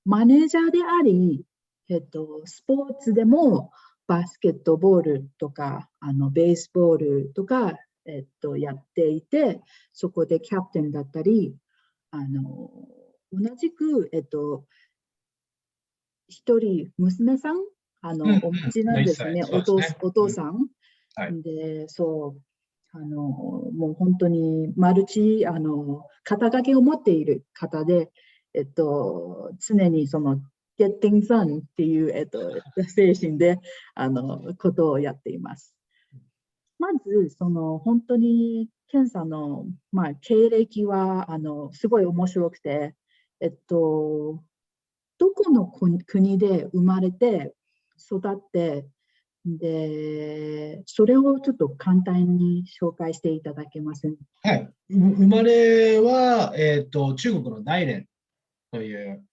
マネージャーであり、スポーツでもバスケットボールとかベースボールとか、やっていて、そこでキャプテンだったり、同じく、一人娘さんお持ちなんですね、お父さん。で、もう本当にマルチ肩書きを持っている方で、常にその Get things done っていう、精神でことをやっています。まず本当にケンさんの、経歴はすごい面白くて、どこの国で生まれて育ってで、それをちょっと簡単に紹介していただけませんか？はい。生まれは、中国の大連という、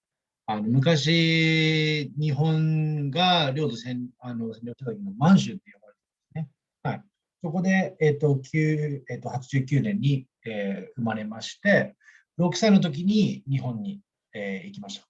昔、日本が領土占領した時の満州って呼ばれてますね。はい。そこで、89年に、生まれまして、6歳の時に日本に、行きました。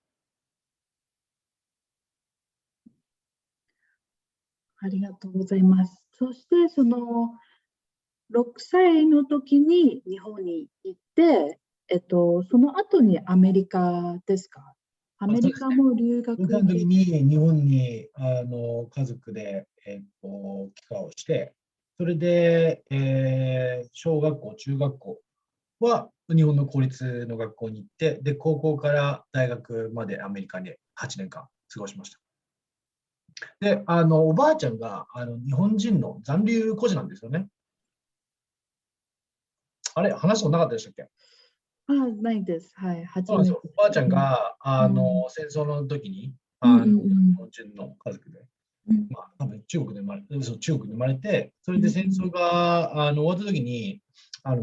ありがとうございます。そして、6歳の時に日本に行って、その後にアメリカですか？アメリカも留学6歳の時に日本に家族で、帰化をして、それで、小学校、中学校は日本の公立の学校に行って、で、高校から大学までアメリカで8年間過ごしました。で、おばあちゃんが日本人の残留孤児なんですよね。あれ、話したことなかったでしたっけ？ないです。はい、初めて。おばあちゃんが、戦争の時に、日本人の家族で、多分中国で生まれて、それで戦争が終わった時に、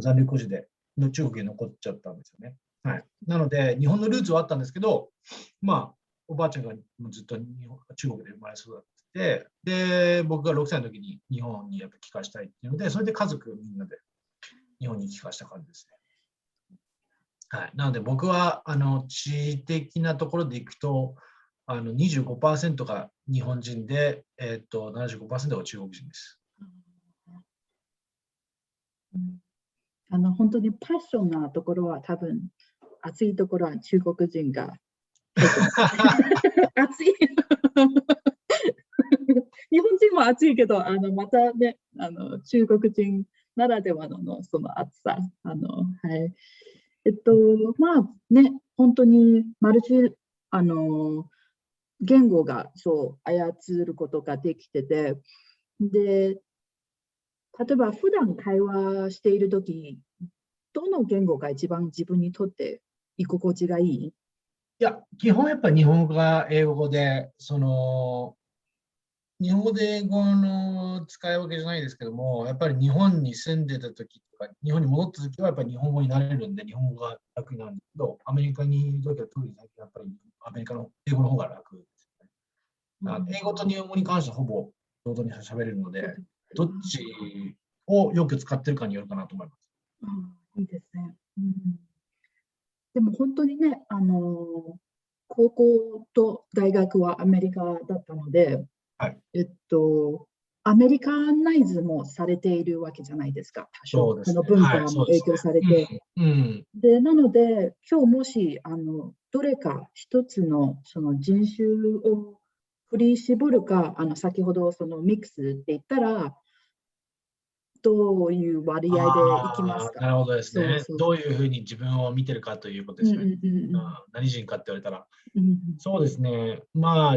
残留孤児で中国に残っちゃったんですよね。はい。なので、日本のルーツはあったんですけど、おばあちゃんがずっと中国で生まれ育ってで、僕が6歳の時に日本にやっぱ帰化したいっていうので、それで家族みんなで日本に帰化した感じですね。はい。なので僕は地理的なところでいくと、25% が日本人で、75% が中国人です。本当にパッションなところは多分、熱いところは中国人が入ってます。熱い。日本人も熱いけど、またね、中国人ならではのその熱さ。はい。本当にマルチ、言語が操ることができてて、で、例えば普段会話しているとき、どの言語が一番自分にとって居心地がいい？いや、基本やっぱり日本語が英語で、日本語で英語の使い分けじゃないですけども、やっぱり日本に住んでた時とか、日本に戻った時はやっぱり日本語になれるんで、日本語が楽になるんですけど、アメリカにいる時は特に最近やっぱりアメリカの英語の方が楽ですね。英語と日本語に関してはほぼ同時に喋れるので、どっちをよく使ってるかによるかなと思います。いいですね。でも本当にね、高校と大学はアメリカだったので、はい、アメリカナイズもされているわけじゃないですか、多少。この文化も影響されて。で、なので、今日もし、どれか一つのその人種を振り絞るか、先ほどそのミックスって言ったら、どういう割合でいきますか？なるほどですね。どういうふうに自分を見てるかということですね。何人かって言われたら。そうですね。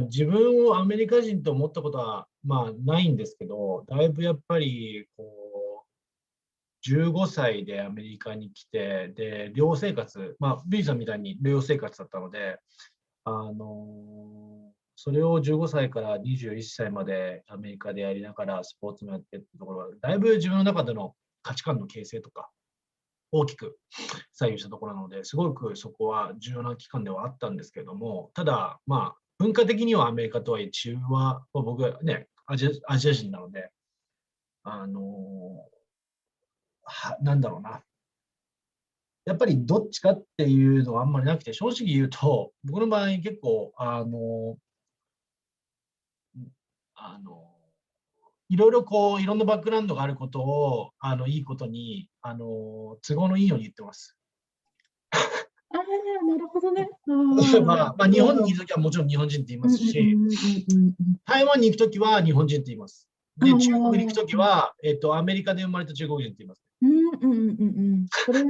自分をアメリカ人と思ったことは、ないんですけど、だいぶやっぱり、15歳でアメリカに来て、で、寮生活、ビーさんみたいに寮生活だったので、それを15歳から21歳までアメリカでやりながらスポーツもやってってところは、だいぶ自分の中での価値観の形成とか、大きく左右したところなので、すごくそこは重要な期間ではあったんですけれども、ただ、文化的にはアメリカとはいえ、中は、僕はね、アジア人なので、なんだろうな。やっぱりどっちかっていうのはあんまりなくて、正直言うと、僕の場合結構、いろいろこう、いろんなバックグラウンドがあることを、いいことに、都合のいいように言ってます。ああ、なるほどね。まあ、日本にいるときはもちろん日本人って言いますし、台湾に行くときは日本人って言います。で、中国に行くときは、アメリカで生まれた中国人って言います。それ、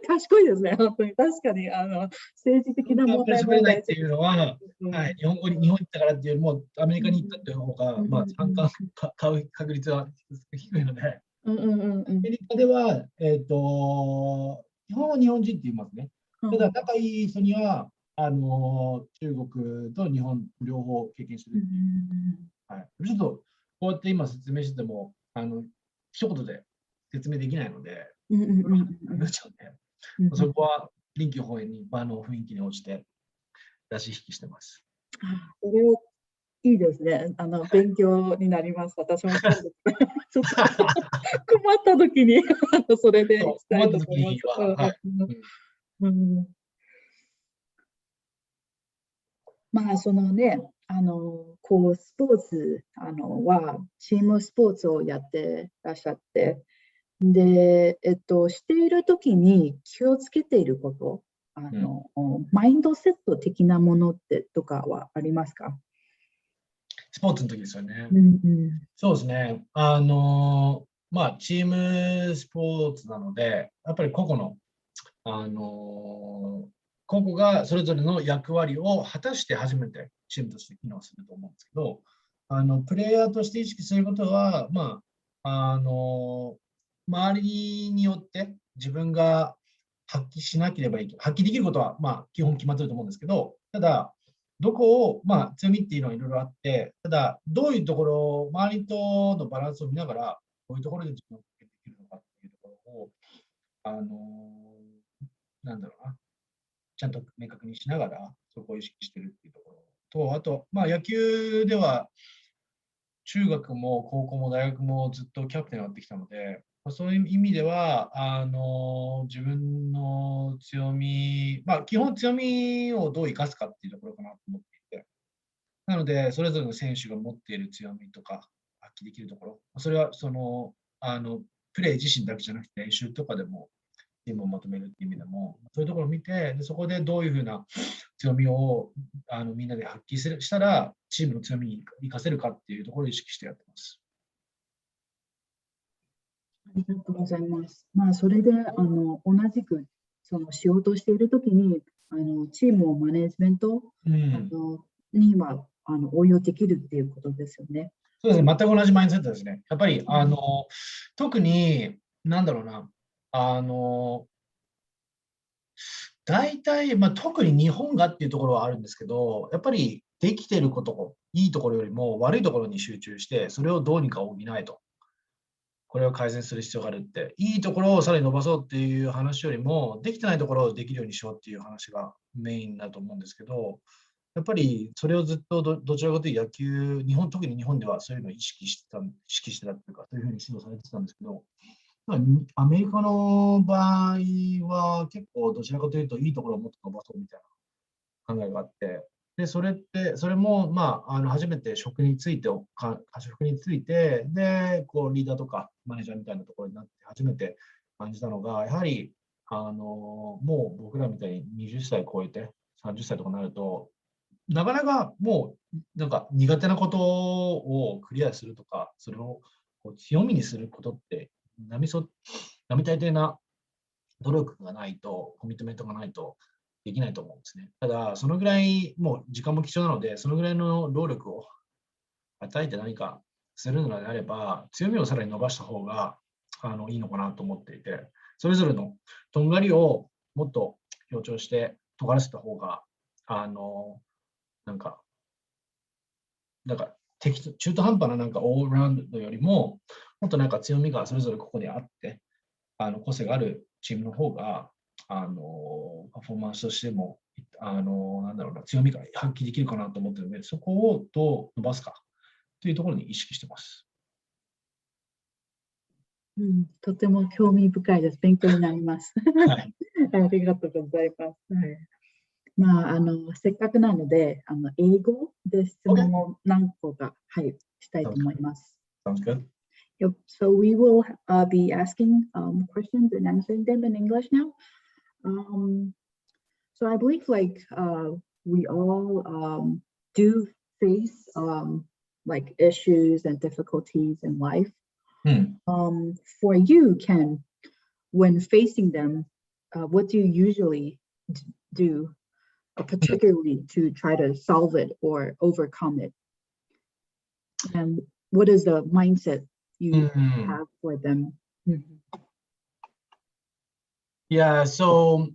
賢いですね、本当に。確かに、政治的な問題もないっていうのは、はい、日本に行ったからっていうよりも、アメリカに行ったっていう方が、まあ、参加買う確率は低いので、アメリカでは、基本は日本人って言いますね。ただ、仲いい人には、中国と日本両方経験してるっていう。はい、ちょっと、こうやって今説明してても、一言で説明できないので、そこは臨機応変に場の雰囲気に応じて出し引きしてます。それをいいですね。勉強になります。私もそうです。ちょっと困った時にそれで伝えたと思います。まあ、そのね、こう、スポーツは、チームスポーツをやってらっしゃって、で、しているときに気をつけていること、マインドセット的なものってとかはありますか？スポーツの時ですよね。そうですね。まあ、チームスポーツなので、やっぱり個々の、個々がそれぞれの役割を果たして初めてチームとして機能すると思うんですけど、プレイヤーとして意識することは、まあ、周りによって自分が発揮しなければいけない。発揮できることは、まあ、基本決まってると思うんですけど、ただ、どこを、まあ、強みっていうのはいろいろあって、ただ、どういうところ、周りとのバランスを見ながら、どういうところで自分をできるのかっていうところを、なんだろうな、ちゃんと明確にしながら、そこを意識してるっていうところと、あと、まあ、野球では、中学も高校も大学もずっとキャプテンをやってきたので、そういう意味では、自分の強み、まあ、基本強みをどう生かすかっていうところかなと思っていて、なので、それぞれの選手が持っている強みとか、発揮できるところ、それはプレー自身だけじゃなくて、練習とかでも、チームをまとめるっていう意味でも、そういうところを見て、でそこでどういうふうな強みをみんなで発揮したら、チームの強みに生かせるかっていうところを意識してやってます。ありがとうございます。まあ、それで同じくその仕事をしているときにチームをマネジメント、には応用できるっていうことですよね。そうですね、全く同じマインドセットですね。やっぱり特に、なんだろうな、大体、まあ、特に日本がっていうところはあるんですけど、やっぱりできてること、いいところよりも悪いところに集中して、それをどうにか補えと。これを改善する必要があるって、いいところをさらに伸ばそうっていう話よりも、できてないところをできるようにしようっていう話がメインだと思うんですけど、やっぱりそれをずっとどちらかというと野球、特に日本ではそういうのを意識してたっていうか、そういうふうに指導されてたんですけど、アメリカの場合は結構どちらかというといいところをもっと伸ばそうみたいな考えがあって、で、それも、まあ、初めて職について、で、こう、リーダーとかマネージャーみたいなところになって、初めて感じたのが、やはり、もう僕らみたいに20歳超えて、30歳とかになると、なかなかもう、なんか苦手なことをクリアするとか、それをこう強みにすることって、並大抵な努力がないと、コミットメントがないとできないと思うんですね。ただ、そのぐらい、もう時間も貴重なので、そのぐらいの労力を与えて何かするのであれば、強みをさらに伸ばした方がいいのかなと思っていて、それぞれのとんがりをもっと強調して尖らせた方が、なんか中途半端ななんかオールラウンドよりも、もっとなんか強みがそれぞれここにあって、個性があるチームの方が、パフォーマンスとしても、なんだろうな、強みが発揮できるかなと思っているので、そこをどう伸ばすかというところに意識しています。とても興味深いです。勉強になります。はい。ありがとうございます。はい。まあ、せっかくなので、英語で質 Okay. 問を何個か、はい、したいと Sounds 思 good. います。Sounds good. Yep. So we will be asking questions and answering them in English now. So I believe like we all do face like issues and difficulties in life. For you, Ken, when facing them, what do you usually do, particularly to try to solve it or overcome it? And what is the mindset you have for them? Yeah, so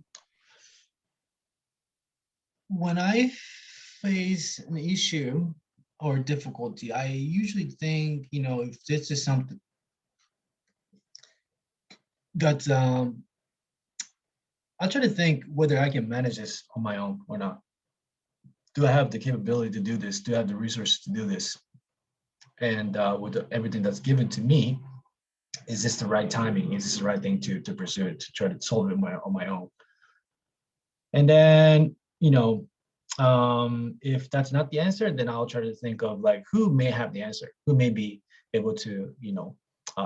when I face an issue or difficulty, I usually think, if this is something that I try to think whether I can manage this on my own or not. Do I have the capability to do this? Do I have the resources to do this? And with everything that's given to me, is this the right timing? Is this the right thing to pursue it, to try to solve it on my own? And then, if that's not the answer, then I'll try to think of like who may have the answer, who may be able to,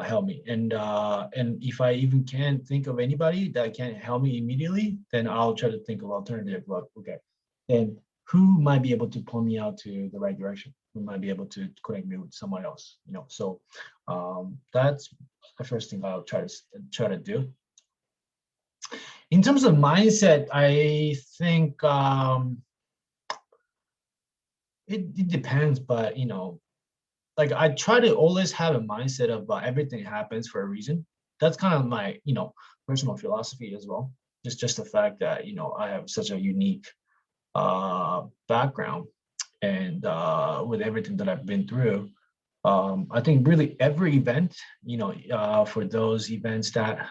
help me. And if I even can't think of anybody that can help me immediately, then I'll try to think of alternative. Like, okay, then who might be able to point me out to the right direction? Who might be able to connect me with someone else? So that's the first thing I'll try to do. In terms of mindset, I think it depends, but like I try to always have a mindset of everything happens for a reason. That's kind of my personal philosophy as well. Just the fact that I have such a unique background, and with everything that I've been through, I think really every event, for those events that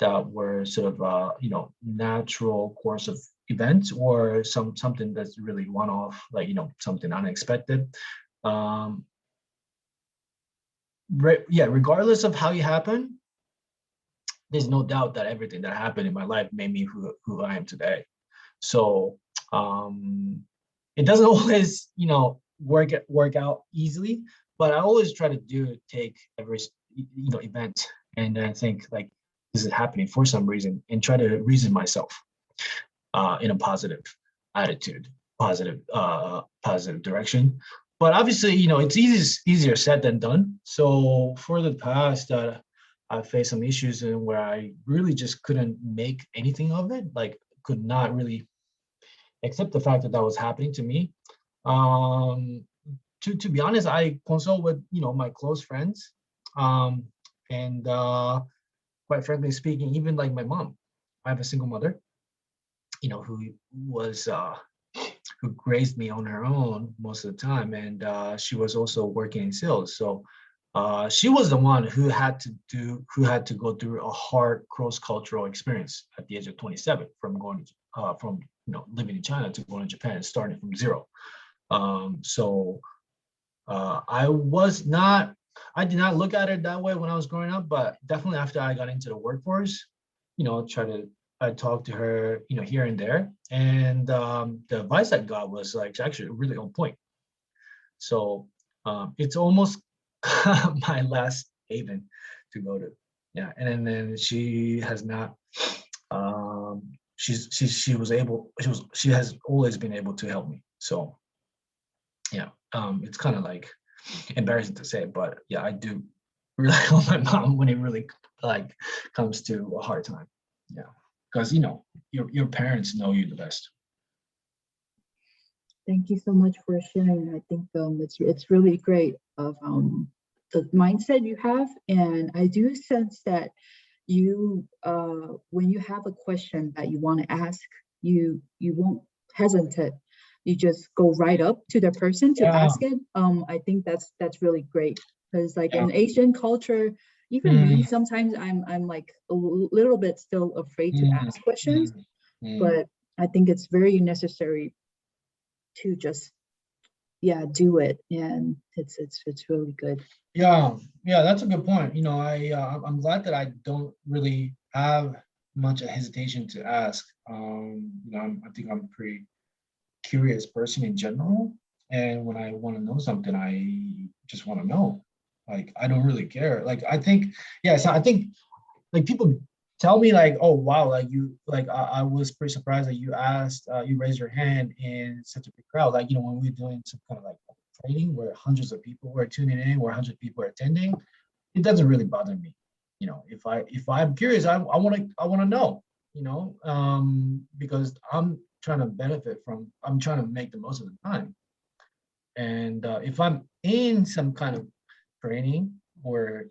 were sort of natural course of events, or something that's really one-off, like something unexpected. Regardless of how it happened, there's no doubt that everything that happened in my life made me who I am today. So it doesn't always work out easily, but I always try to take every event and then think like, this is happening for some reason, and try to reason myself in a positive attitude, positive direction. But obviously, it's easier said than done. So for the past, I faced some issues where I really just couldn't make anything of it, like could not really accept the fact that was happening to me. To be honest, I consult with my close friends, and quite frankly speaking, even like my mom. I have a single mother, who raised me on her own most of the time, and she was also working in sales. So she was the one who had to go through a hard cross-cultural experience at the age of 27, from going from living in China to going to Japan and starting from zero. So I did not look at it that way when I was growing up, but definitely after I got into the workforce, I talked to her, here and there, and the advice I got was like actually really on point. So it's almost my last haven to go to. Yeah, and then she has not. She has always been able to help me. So yeah, it's kind of like embarrassing to say, but yeah, I do rely on my mom when it really like comes to a hard time. Yeah, because your parents know you the best. Thank you so much for sharing. I think it's really great of the mindset you have, and I do sense that you when you have a question that you want to ask, you won't hesitate. You just go right up to the person to ask it. I think that's really great, because like in Asian culture, even me, sometimes I'm like a little bit still afraid to ask questions, but I think it's very necessary to just do it, and it's really good. Yeah, that's a good point. I'm glad that I don't really have much hesitation to ask. I think I'm a pretty curious person in general, and when I want to know something, I just want to know. Like, I don't really care. Like, I think like people tell me like, oh wow, like you, like I was pretty surprised that you asked, you raised your hand in such a big crowd. Like, when we're doing some kind of like training where hundreds of people were tuning in, where 100 people are attending, it doesn't really bother me. If I'm curious, I want to know, because I'm trying to I'm trying to make the most of the time. And if I'm in some kind of training where,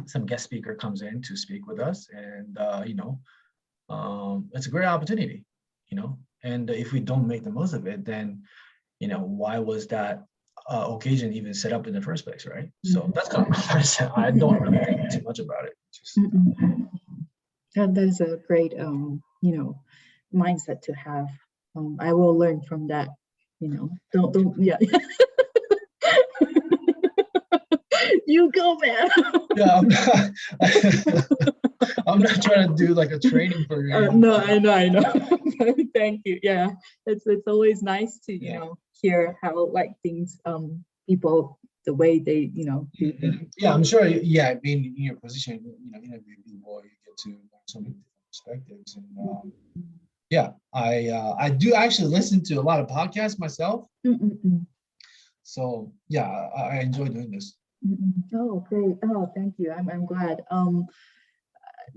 some guest speaker comes in to speak with us, and it's a great opportunity, and if we don't make the most of it, then why was that occasion even set up in the first place, right? So that's kind of my person. I don't really think too much about it. That is a great mindset to have. I will learn from that. Don't You go, man. Yeah, I'm not trying to do like a training for you. No, I know. Thank you. Yeah, it's always nice to hear how like things people, the way they do things. Yeah, I'm sure. Yeah, being in your position, interview people, you get to learn so many different perspectives. And I do actually listen to a lot of podcasts myself. So yeah, I enjoy doing this. Oh, great. Oh, thank you. I'm glad.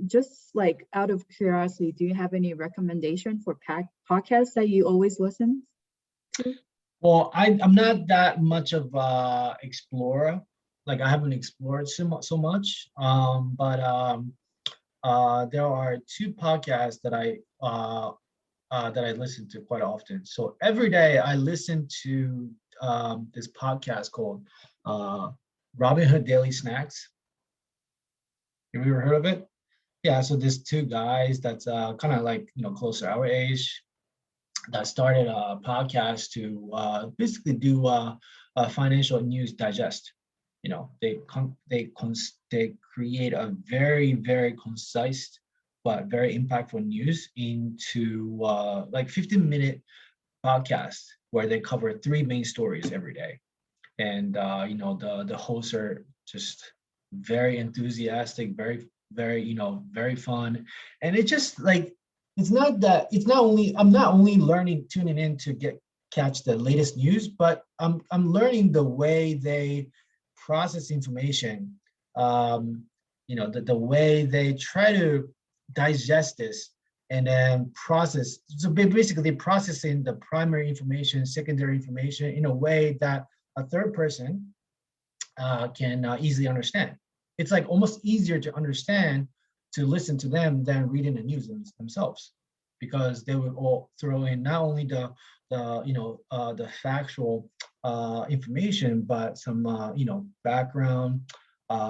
Just like out of curiosity, do you have any recommendation for podcasts that you always listen to? Well, I'm not that much of a explorer. Like, I haven't explored so much. But there are two podcasts that I listen to quite often. So every day I listen to this podcast called Robbinhood Daily Snacks. Have you ever heard of it? Yeah, so there's two guys that's kind of like, close to our age, that started a podcast to basically do a financial news digest. They create a very, very concise but very impactful news into like 15-minute podcast where they cover 3 main stories every day. And the hosts are just very enthusiastic, very, very, very fun. And it's just like, I'm not only tuning in to catch the latest news, but I'm learning the way they process information, the way they try to digest this and then process. So basically processing the primary information, secondary information in a way that a third person can easily understand. It's like almost easier to understand to listen to them than reading the news themselves, because they will all throw in not only the factual information, but some background,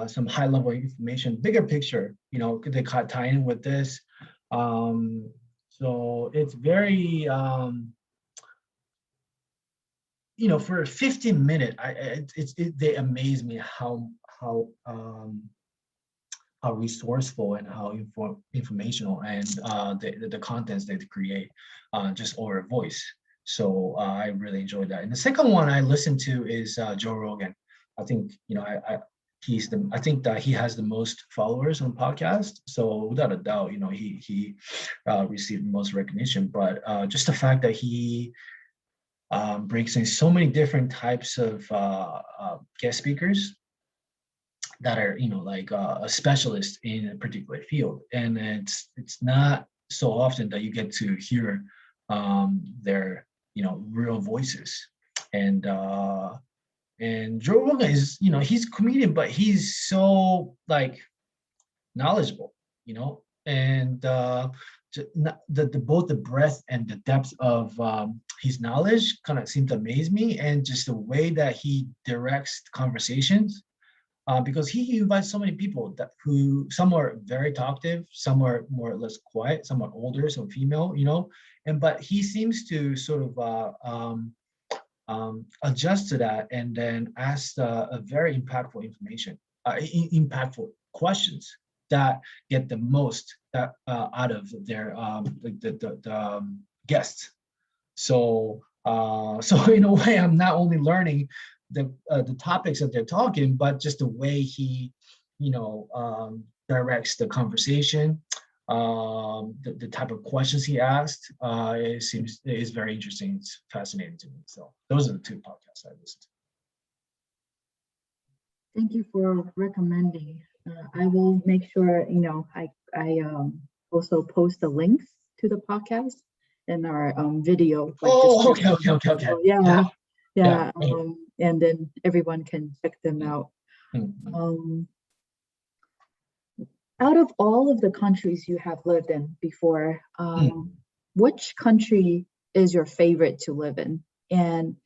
some high level information, bigger picture. They tie in with this. So it's very for a 15-minute, they amaze me how resourceful and how informational and the contents they create just over a voice. So I really enjoyed that. And the second one I listened to is Joe Rogan. I think I think that he has the most followers on podcast. So without a doubt, he received the most recognition. But just the fact that he brings in so many different types of guest speakers that are like a specialist in a particular field, and it's not so often that you get to hear their real voices. And Joe Rogan is he's a comedian, but he's so like knowledgeable, and both the breadth and the depth of his knowledge kind of seem to amaze me, and just the way that he directs conversations. Because he invites so many people who some are very talkative, some are more or less quiet, some are older, some female, but he seems to sort of adjust to that, and then ask a very impactful impactful questions that get the most out of their the guests. So in a way, I'm not only learning the topics that they're talking, but just the way he, directs the conversation, the type of questions he asked. It is very interesting. It's fascinating to me. So those are the two podcasts I listened to. Thank you for recommending. I will make sure, I also post the links to the podcast in our video. Okay. So, yeah. And then everyone can check them out. Mm-hmm. Out of all of the countries you have lived in before, which country is your favorite to live in? And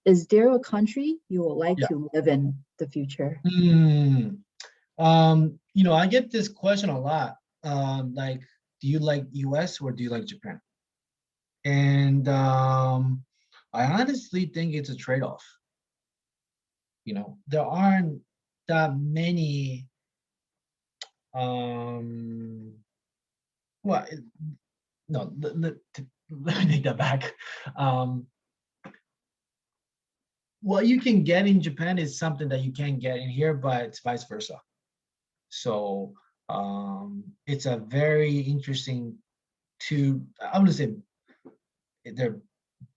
is there a country you would like to live in the future? I get this question a lot. Like, do you like US or do you like Japan? And I honestly think it's a trade-off. There aren't that many. Let me take that back. What you can get in Japan is something that you can't get in here, but it's vice versa. So it's a very interesting I wouldn't say they're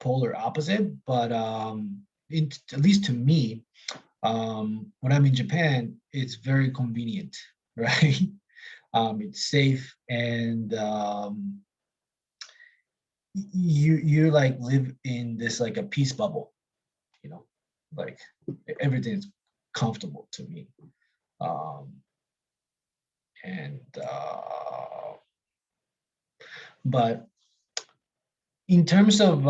polar opposite, but at least to me, when I'm in Japan, it's very convenient, right? It's safe, and you like live in this like a peace bubble, like everything's comfortable to me. But in terms of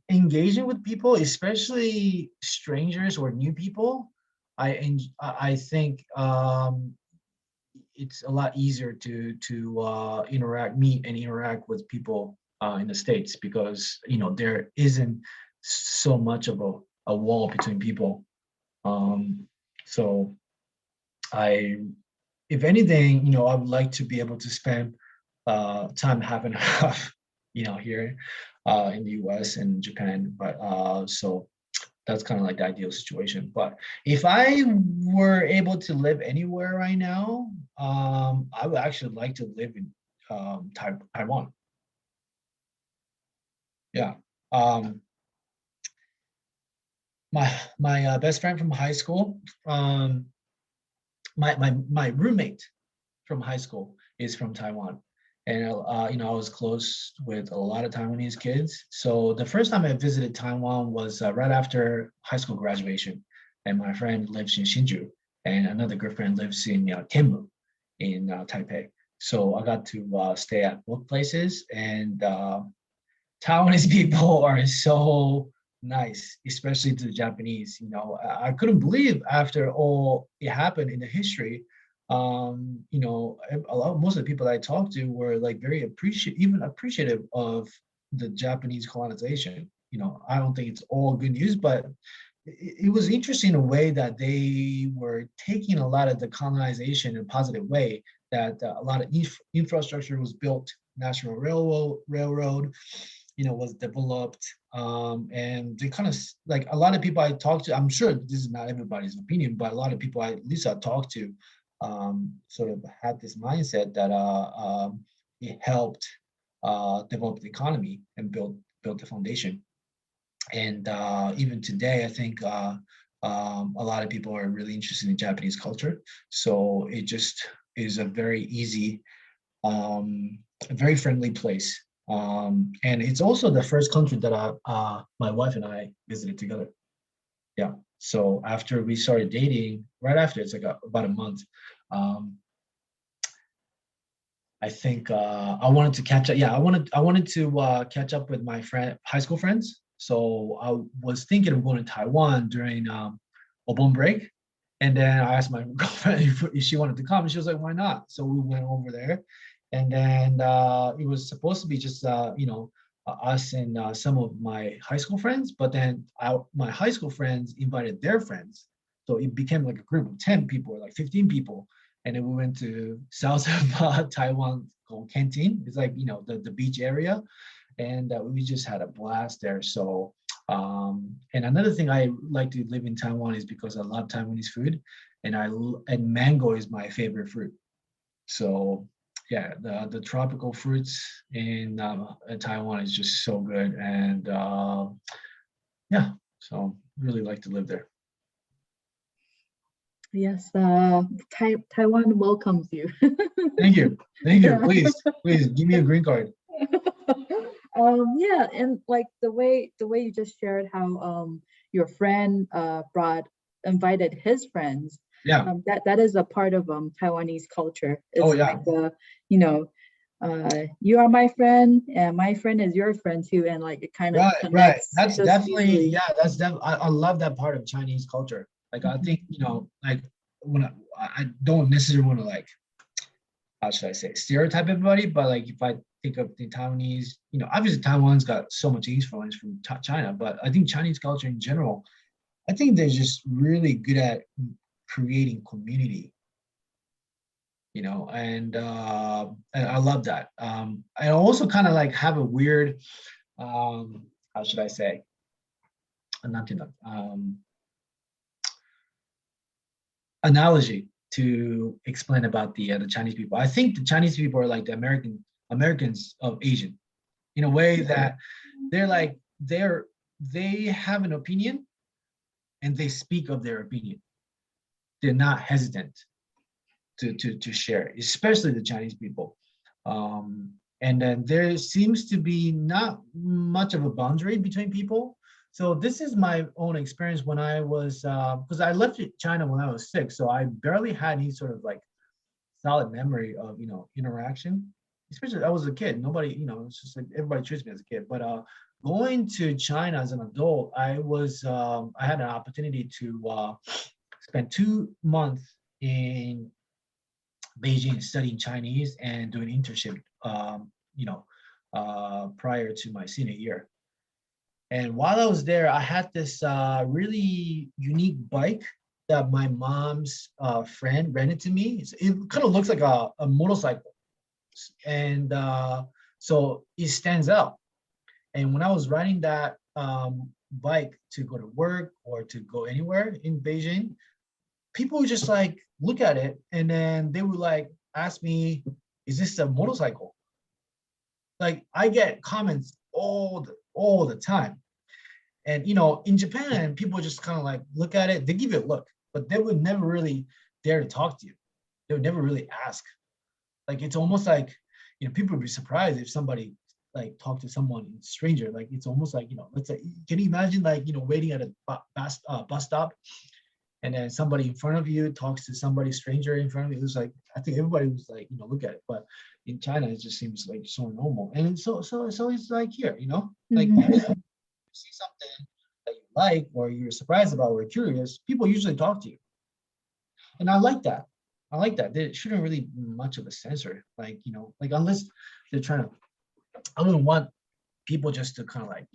engaging with people, especially strangers or new people, I think it's a lot easier to interact with people in the States, because there isn't so much of a wall between people. So if anything, I would like to be able to spend time half and half, here in the US and Japan. But so that's kind of like the ideal situation. But if I were able to live anywhere right now, I would actually like to live in Taiwan. Yeah. My best friend from high school, my roommate from high school is from Taiwan, and I was close with a lot of Taiwanese kids. So the first time I visited Taiwan was right after high school graduation, and my friend lives in Hsinchu, and another good friend lives in Tianmu in Taipei. So I got to stay at both places, and Taiwanese people are so nice, especially to the Japanese. I couldn't believe after all it happened in the history. Most of the people I talked to were like very appreciative of the Japanese colonization. I don't think it's all good news, but it was interesting in a way that they were taking a lot of the colonization in a positive way, that a lot of infrastructure was built, national railroad, was developed, and they kind of, like, a lot of people I talked to, I'm sure this is not everybody's opinion, but a lot of people at least I talked to sort of had this mindset that it helped develop the economy and build the foundation. And even today, I think a lot of people are really interested in Japanese culture. So it just is a very easy, a very friendly place. And it's also the first country that my wife and I visited together. Yeah. So after we started dating, right after, it's like about a month, I think I wanted to catch up. Yeah, I wanted to catch up with my high school friends. So I was thinking of going to Taiwan during Obon break, and then I asked my girlfriend if she wanted to come, and she was like, "Why not?" So we went over there, and then it was supposed to be just us and some of my high school friends, but then my high school friends invited their friends. So it became like a group of 10 people or like 15 people. And then we went to south of Taiwan called Kentin. It's like, the beach area. And we just had a blast there. So, and another thing I like to live in Taiwan is because I love Taiwanese food. And mango is my favorite fruit. So yeah, the tropical fruits in Taiwan is just so good. And yeah, so really like to live there. Yes, Taiwan welcomes you. Thank you. Please give me a green card. Yeah, and like the way you just shared how your friend invited his friends. Yeah, that is a part of Taiwanese culture. It's oh yeah, like you are my friend and my friend is your friend too, and like it kind of right. connects. That's just definitely easily. yeah. That's definitely I love that part of Chinese culture. Like I think like when I don't necessarily want to like how should I say stereotype everybody, but like if I think of the Taiwanese, obviously Taiwan's got so much influence from China, but I think Chinese culture in general, I think they're just really good at creating community, and I love that. I also kind of like have a weird, how should I say, analogy to explain about the Chinese people. I think the Chinese people are like the Americans of Asian, in a way that they have an opinion and they speak of their opinion. They're not hesitant to share, especially the Chinese people. And then there seems to be not much of a boundary between people. So this is my own experience when I was, because I left China when I was 6, so I barely had any sort of like solid memory of, interaction. Especially I was a kid, nobody, it's just like everybody treats me as a kid. But going to China as an adult, I had an opportunity to spend 2 months in Beijing studying Chinese and doing internship, prior to my senior year. And while I was there, I had this really unique bike that my mom's friend rented to me. It kind of looks like a motorcycle. And so it stands out. And when I was riding that bike to go to work or to go anywhere in Beijing, people would just like look at it and then they would like ask me, is this a motorcycle? Like I get comments all the time. And in Japan, people just kind of like look at it, they give you a look, but they would never really dare to talk to you. They would never really ask. Like it's almost like, people would be surprised if somebody like talk to someone stranger. Like it's almost like, let's say, can you imagine like, waiting at a bus stop and then somebody in front of you talks to somebody stranger in front of you? It was like, I think everybody was like, look at it. But in China, it just seems like so normal. And so it's like here, like you see something that you like or you're surprised about or curious, people usually talk to you. And I like that. There shouldn't really be much of a censor, like, like unless they're trying to, I wouldn't want people just to kind of like,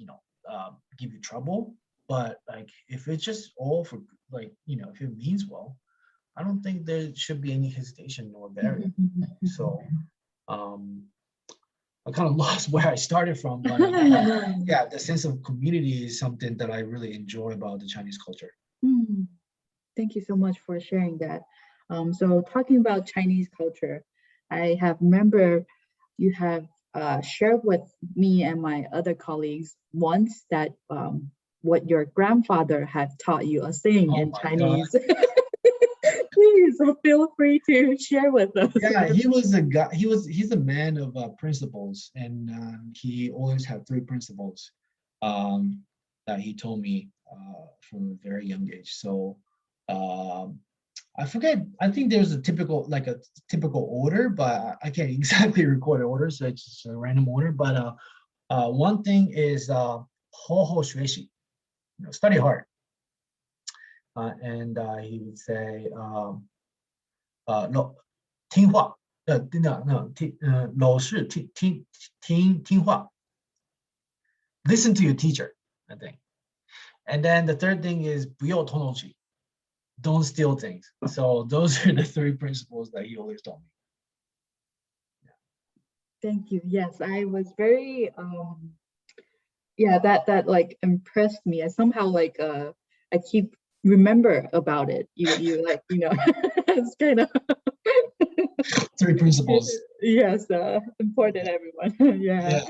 give you trouble. But like, if it's just all for like, if it means well, I don't think there should be any hesitation or barrier. So, I kind of lost where I started from, but yeah, the sense of community is something that I really enjoy about the Chinese culture. Thank you so much for sharing that. So talking about Chinese culture, I have remember you have shared with me and my other colleagues once that what your grandfather had taught you a saying in Chinese. Please feel free to share with us. Yeah, he was a guy. He's a man of principles, and he always had 3 principles that he told me from a very young age. So I forget. I think there's a typical order, but I can't exactly record the order, so it's just a random order. But one thing is ho ho shui, study hard. And he would say, no, 听话, no, 老师听话. listen to your teacher, I think. And then the third thing is 不要偷东西, don't steal things. So those are the three principles that he always told me. Thank you. Yes, I was very that like impressed me. I somehow like I keep remember about it. You like, it's kind of three principles. Yes, important everyone. Yeah.